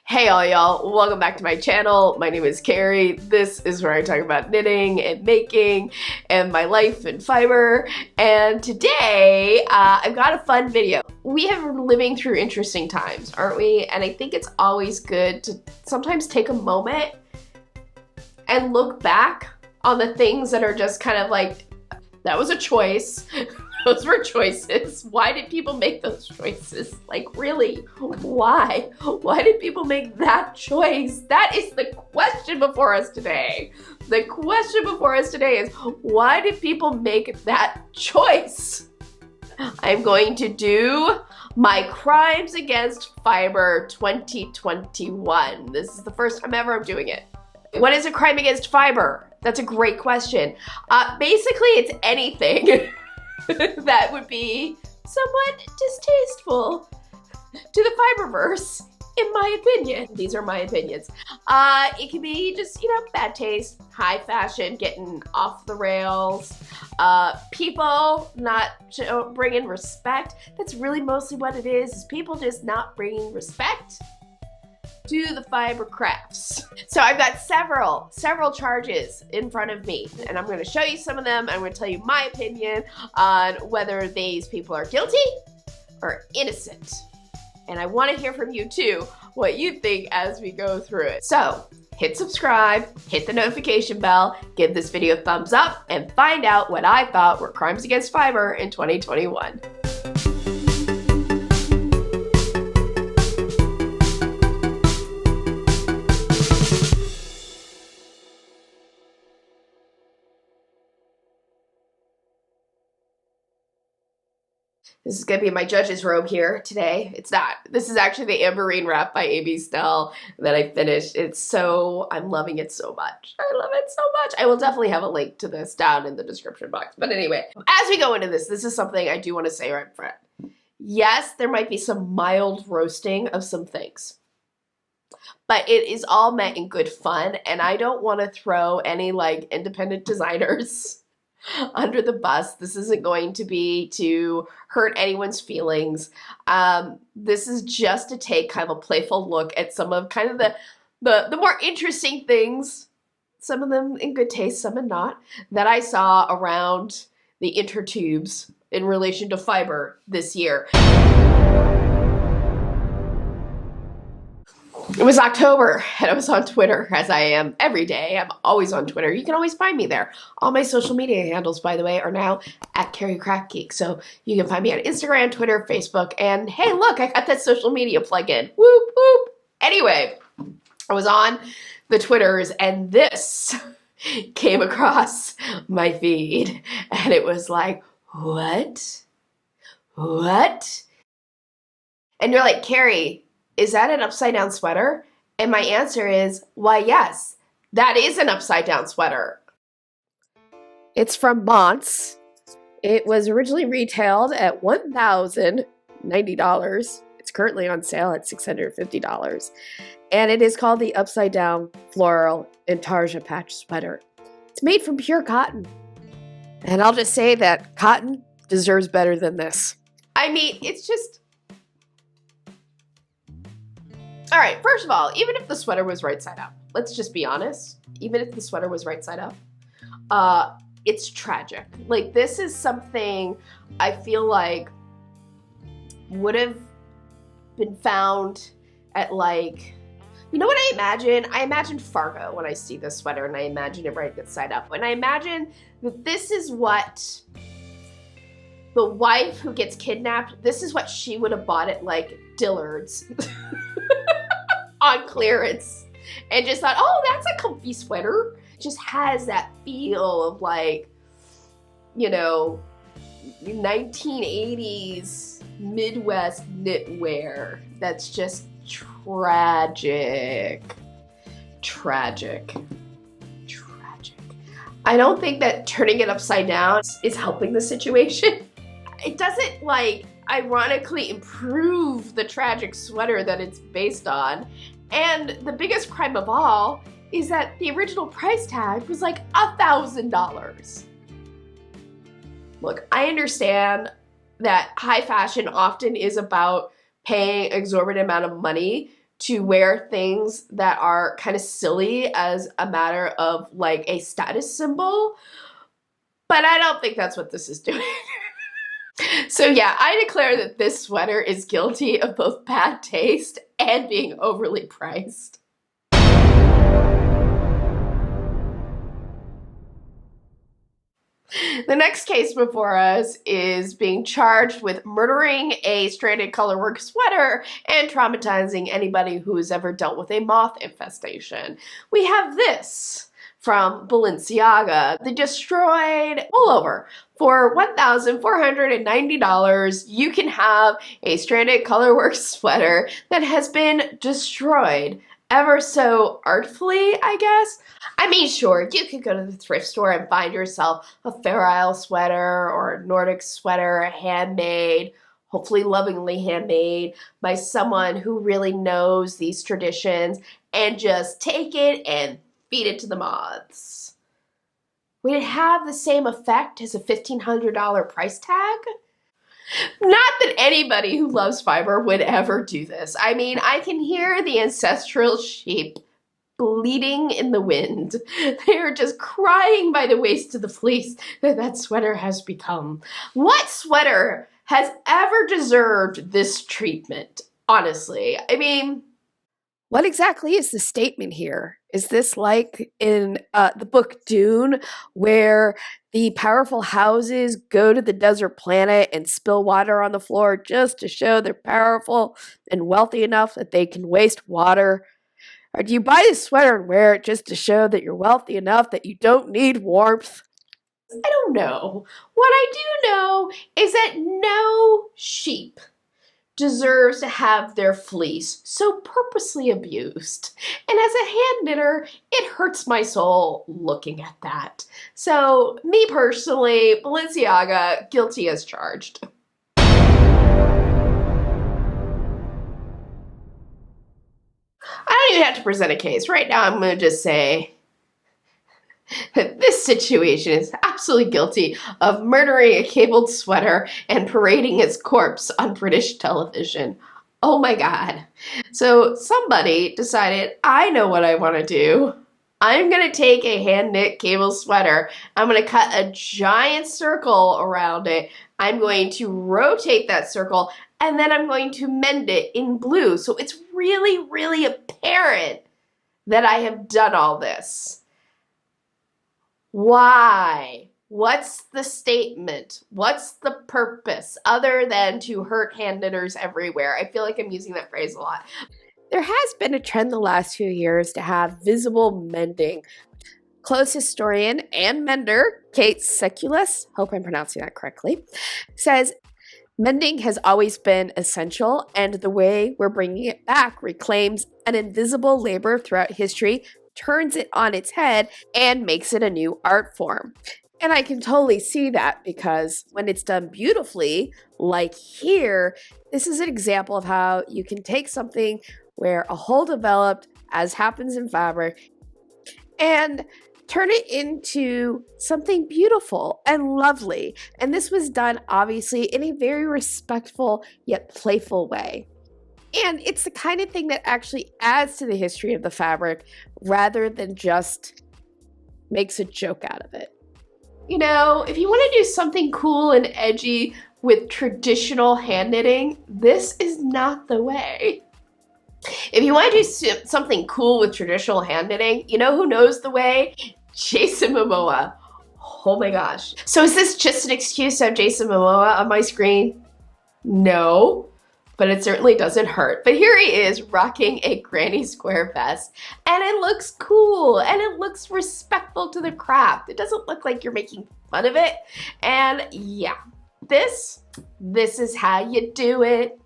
Hey all y'all, welcome back to my channel. My name is Carrie. This is where I talk about knitting and making and my life in fiber. And today I've got a fun video. We have been living through interesting times, aren't we? And I think it's always good to sometimes take a moment and look back on the things that are just kind of like, that was a choice. Those were choices. Why did people make those choices? Like, really? Why? Why did people make that choice? That is the question before us today. The question before us today is, why did people make that choice? I'm going to do my Crimes Against Fiber 2021. This is the first time ever I'm doing it. What is a crime against fiber? That's a great question. Basically, it's anything that would be somewhat distasteful to the Fiberverse, in my opinion. These are my opinions. It can be just, bad taste, high fashion, getting off the rails, people not bringing respect. That's really mostly what it is people just not bringing respect to the fiber crafts. So I've got several charges in front of me, and I'm going to show you some of them. I'm going to tell you my opinion on whether these people are guilty or innocent. And I want to hear from you too, what you think as we go through it. So hit subscribe, hit the notification bell, give this video a thumbs up, and find out what I thought were crimes against fiber in 2021. This is gonna be my judge's robe here today. It's not. This is actually the Amberine wrap by A.B. Snell that I finished. I'm loving it so much. I love it so much. I will definitely have a link to this down in the description box. But anyway, as we go into this is something I do want to say right up front. Yes, there might be some mild roasting of some things, but it is all meant in good fun, and I don't want to throw any independent designers under the bus. This isn't going to be to hurt anyone's feelings. This is just to take kind of a playful look at some of kind of the more interesting things, some of them in good taste, some in not, that I saw around the intertubes in relation to fiber this year. It was October, and I was on Twitter, as I am every day. I'm always on Twitter. You can always find me there. All my social media handles, by the way, are now at Carrie CraftGeek. So you can find me on Instagram, Twitter, Facebook, and hey, look, I got that social media plug-in. Whoop, whoop. Anyway, I was on the Twitters, and this came across my feed, and it was like, what? What? And you're like, Carrie, is that an upside down sweater? And my answer is, why, yes, that is an upside down sweater. It's from Mont's. It was originally retailed at $1,090. It's currently on sale at $650. And it is called the Upside Down Floral Intarsia Patch Sweater. It's made from pure cotton. And I'll just say that cotton deserves better than this. I mean, it's just... All right, first of all, even if the sweater was right side up, let's just be honest, even if the sweater was right side up, it's tragic. Like, this is something I feel like would have been found at you know what I imagine? I imagine Fargo when I see this sweater, and I imagine it right side up. And I imagine that this is what the wife who gets kidnapped, this is what she would have bought at Dillard's. On clearance, and just thought, oh, that's a comfy sweater. It just has that feel of 1980s Midwest knitwear. That's just tragic. I don't think that turning it upside down is helping the situation. It doesn't ironically improve the tragic sweater that it's based on. And the biggest crime of all is that the original price tag was $1,000. Look, I understand that high fashion often is about paying an exorbitant amount of money to wear things that are kind of silly as a matter of like a status symbol, but I don't think that's what this is doing. So yeah, I declare that this sweater is guilty of both bad taste and being overly priced. The next case before us is being charged with murdering a stranded colorwork sweater and traumatizing anybody who has ever dealt with a moth infestation. We have this from Balenciaga, the destroyed pullover. For $1,490, you can have a stranded colorwork sweater that has been destroyed ever so artfully, I guess. I mean, sure, you could go to the thrift store and find yourself a Fair Isle sweater or a Nordic sweater, handmade, hopefully lovingly handmade by someone who really knows these traditions, and just take it and feed it to the moths. Would it have the same effect as a $1,500 price tag? Not that anybody who loves fiber would ever do this. I mean, I can hear the ancestral sheep bleeding in the wind. They are just crying by the waist of the fleece that that sweater has become. What sweater has ever deserved this treatment, honestly? I mean, what exactly is the statement here? Is this like in the book Dune, where the powerful houses go to the desert planet and spill water on the floor just to show they're powerful and wealthy enough that they can waste water? Or do you buy this sweater and wear it just to show that you're wealthy enough that you don't need warmth? I don't know. What I do know is that no sheep deserves to have their fleece so purposely abused. And as a hand knitter, it hurts my soul looking at that. So, me personally, Balenciaga, guilty as charged. I don't even have to present a case. Right now, I'm going to just say that this situation is absolutely guilty of murdering a cabled sweater and parading its corpse on British television. Oh my God. So somebody decided, I know what I want to do. I'm going to take a hand knit cable sweater. I'm going to cut a giant circle around it. I'm going to rotate that circle, and then I'm going to mend it in blue. So it's really, really apparent that I have done all this. Why? What's the statement? What's the purpose other than to hurt hand knitters everywhere? I feel like I'm using that phrase a lot. There has been a trend the last few years to have visible mending. Clothes historian and mender Kate Sekulas, hope I'm pronouncing that correctly, says mending has always been essential, and the way we're bringing it back reclaims an invisible labor throughout history, turns it on its head, and makes it a new art form. And I can totally see that, because when it's done beautifully, like here, this is an example of how you can take something where a hole developed, as happens in fabric, and turn it into something beautiful and lovely. And this was done, obviously, in a very respectful yet playful way. And it's the kind of thing that actually adds to the history of the fabric rather than just makes a joke out of it. You know, if you want to do something cool and edgy with traditional hand knitting, this is not the way. If you want to do something cool with traditional hand knitting, you know who knows the way? Jason Momoa. Oh my gosh. So is this just an excuse to have Jason Momoa on my screen? No. But it certainly doesn't hurt. But here he is rocking a granny square vest, and it looks cool, and it looks respectful to the craft. It doesn't look like you're making fun of it. And yeah, this is how you do it.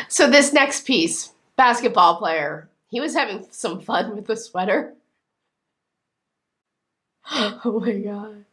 So this next piece, basketball player, he was having some fun with the sweater. Oh my God.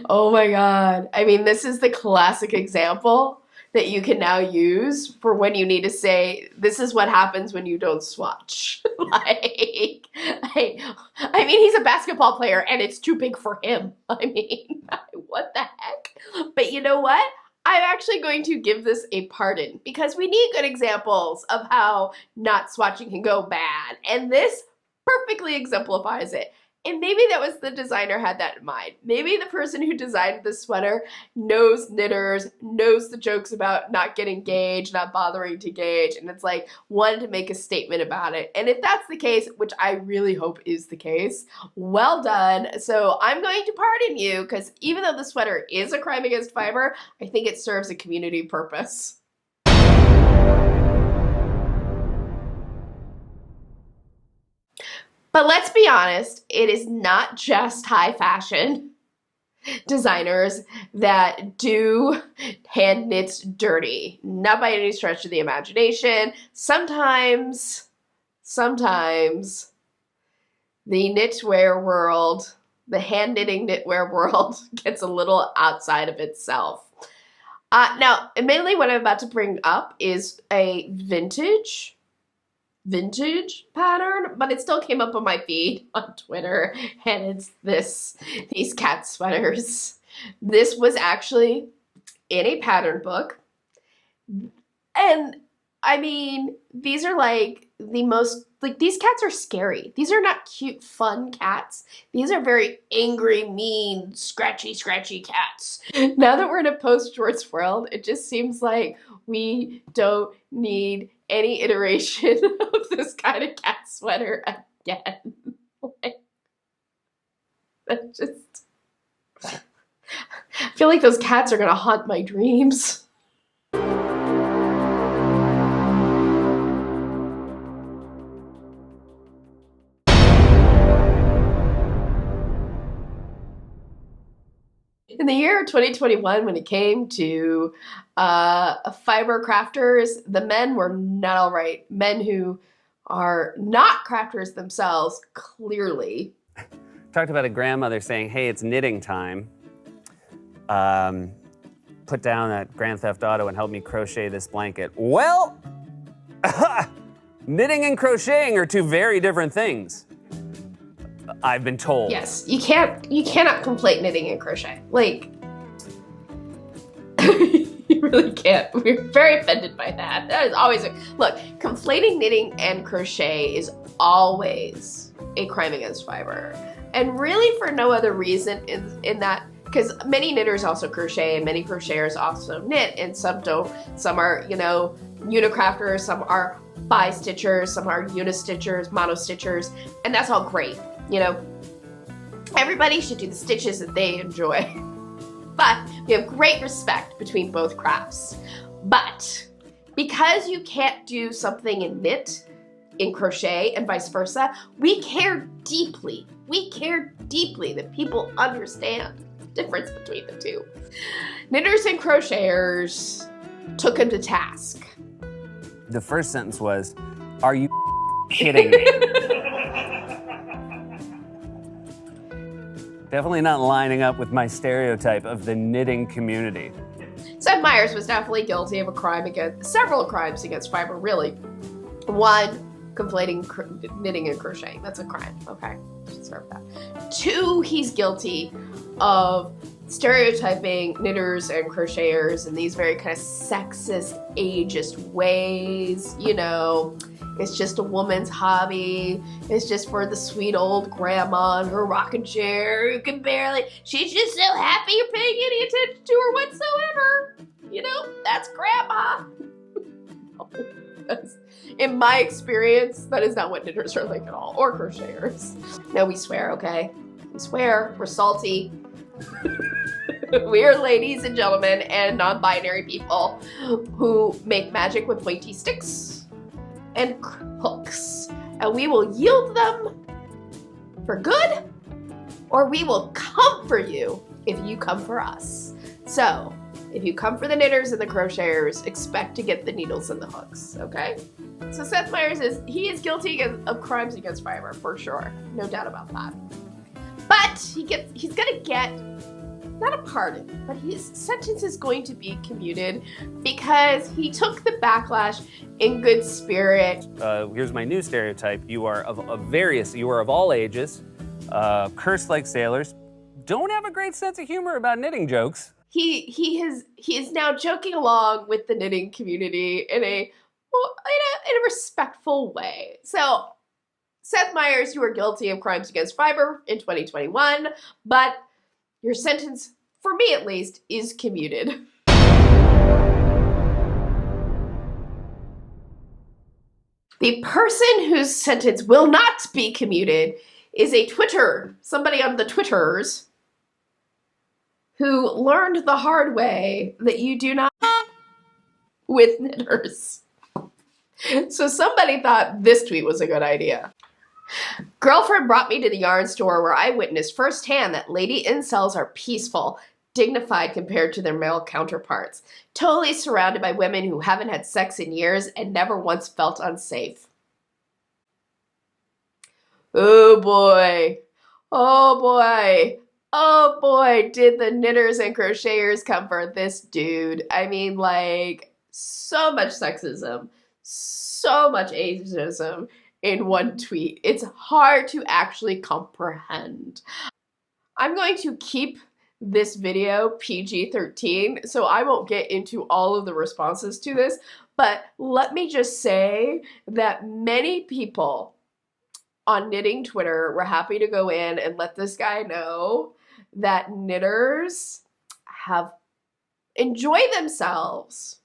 Oh my God. I mean, this is the classic example that you can now use for when you need to say, this is what happens when you don't swatch. Like, I mean, he's a basketball player and it's too big for him. I mean, what the heck? But you know what? I'm actually going to give this a pardon because we need good examples of how not swatching can go bad. And this perfectly exemplifies it. And maybe that was the designer had that in mind. Maybe the person who designed this sweater knows knitters, knows the jokes about not getting gauged, not bothering to gauge, and it's like wanted to make a statement about it. And if that's the case, which I really hope is the case, well done. So I'm going to pardon you because even though the sweater is a crime against fiber, I think it serves a community purpose. But let's be honest, it is not just high fashion designers that do hand knits dirty. Not by any stretch of the imagination. Sometimes the knitwear world, the hand knitting knitwear world gets a little outside of itself. Now, admittedly, what I'm about to bring up is a vintage pattern, but it still came up on my feed on Twitter, and it's these cat sweaters. This was actually in a pattern book, and I mean, these are like the most, like, these cats are scary. These are not cute, fun cats. These are very angry, mean, scratchy cats. Now that we're in a post-Jorts world, it just seems like we don't need any iteration of this kind of cat sweater again. Like, that just, I feel like those cats are gonna haunt my dreams. In the year 2021, when it came to fiber crafters, the men were not all right. Men who are not crafters themselves, clearly. Talked about a grandmother saying, hey, it's knitting time. Put down that Grand Theft Auto and help me crochet this blanket. Well, knitting and crocheting are two very different things. I've been told. Yes, you cannot conflate knitting and crochet. Like, you really can't. We're very offended by that. That is always look, conflating knitting and crochet is always a crime against fiber. And really for no other reason in that, because many knitters also crochet and many crocheters also knit, and some don't. Some are, you know, unicrafters, some are bi-stitchers, some are unistitchers, monostitchers, and that's all great. You know, everybody should do the stitches that they enjoy. But we have great respect between both crafts. But because you can't do something in knit, in crochet, and vice versa, we care deeply. We care deeply that people understand the difference between the two. Knitters and crocheters took him to task. The first sentence was, are you kidding me? Definitely not lining up with my stereotype of the knitting community. Seth Meyers was definitely guilty of several crimes against fiber, really. One, conflating knitting and crocheting. That's a crime, okay? Serve that. Two, he's guilty of stereotyping knitters and crocheters in these very kind of sexist, ageist ways, you know. It's just a woman's hobby. It's just for the sweet old grandma in her rocking chair who can barely, she's just so happy you're paying any attention to her whatsoever. You know, that's grandma. In my experience, that is not what knitters are like at all, or crocheters. No, we swear, okay? We swear, we're salty. We are ladies and gentlemen and non-binary people who make magic with pointy sticks and hooks, and we will yield them for good, or we will come for you if you come for us. So, if you come for the knitters and the crocheters, expect to get the needles and the hooks, okay? So Seth Meyers is guilty of crimes against fiber, for sure. No doubt about that. But he's gonna get not a pardon, but his sentence is going to be commuted because he took the backlash in good spirit. Here's my new stereotype. You are of all ages, curse like sailors, don't have a great sense of humor about knitting jokes. He is now joking along with the knitting community in a respectful way. So, Seth Meyers, you are guilty of crimes against fiber in 2021, but your sentence, for me at least, is commuted. The person whose sentence will not be commuted is somebody on the Twitters, who learned the hard way that you do not with knitters. So somebody thought this tweet was a good idea. Girlfriend brought me to the yarn store where I witnessed firsthand that lady incels are peaceful, dignified compared to their male counterparts, totally surrounded by women who haven't had sex in years and never once felt unsafe. Oh boy. Oh boy. Oh boy, did the knitters and crocheters come for this dude. I mean, like, so much sexism, so much ageism in one tweet. It's hard to actually comprehend. I'm going to keep this video PG-13, so I won't get into all of the responses to this, but let me just say that many people on knitting Twitter were happy to go in and let this guy know that knitters have enjoyed themselves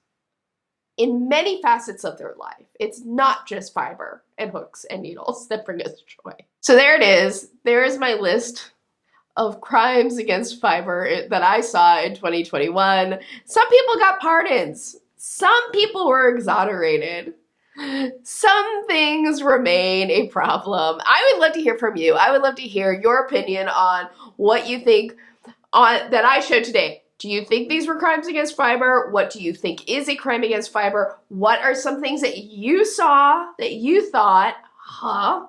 in many facets of their life. It's not just fiber and hooks and needles that bring us joy. So there it is. There is my list of crimes against fiber that I saw in 2021. Some people got pardons. Some people were exonerated. Some things remain a problem. I would love to hear from you. I would love to hear your opinion on what you think that I showed today. Do you think these were crimes against fiber? What do you think is a crime against fiber? What are some things that you saw that you thought, huh?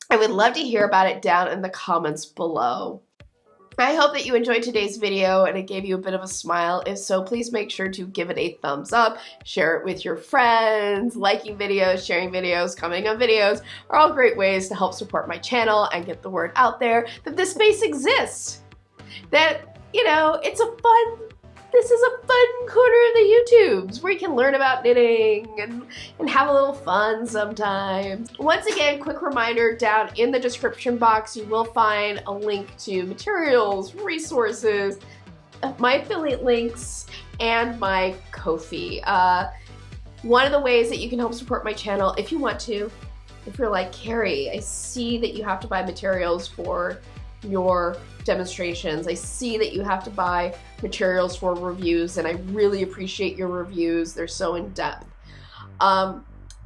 I would love to hear about it down in the comments below. I hope that you enjoyed today's video and it gave you a bit of a smile. If so, please make sure to give it a thumbs up, share it with your friends. Liking videos, sharing videos, commenting on videos are all great ways to help support my channel and get the word out there that this space exists. That, you know, this is a fun corner of the YouTubes where you can learn about knitting and have a little fun sometimes. Once again, quick reminder, down in the description box, you will find a link to materials, resources, my affiliate links, and my Ko-fi. One of the ways that you can help support my channel, if you want to, if you're like, Carrie, I see that you have to buy materials for your demonstrations. I see that you have to buy materials for reviews, and I really appreciate your reviews. They're so in-depth.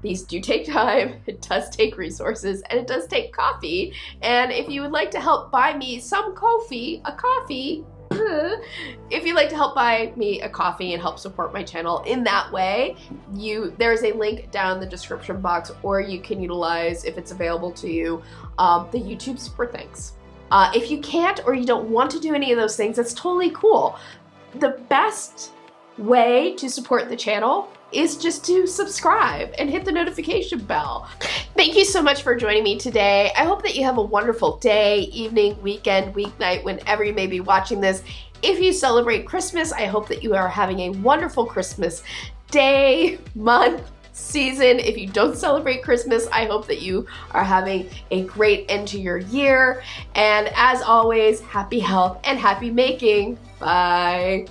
These do take time, it does take resources, and it does take coffee. And if you would like to help buy me some coffee, if you'd like to help buy me a coffee and help support my channel in that way, there's a link down in the description box, or you can utilize, if it's available to you, the YouTube SuperThanks. If you can't or you don't want to do any of those things, that's totally cool. The best way to support the channel is just to subscribe and hit the notification bell. Thank you so much for joining me today. I hope that you have a wonderful day, evening, weekend, weeknight, whenever you may be watching this. If you celebrate Christmas, I hope that you are having a wonderful Christmas day, month, season. If you don't celebrate Christmas, I hope that you are having a great end to your year. And as always, happy health and happy making. Bye.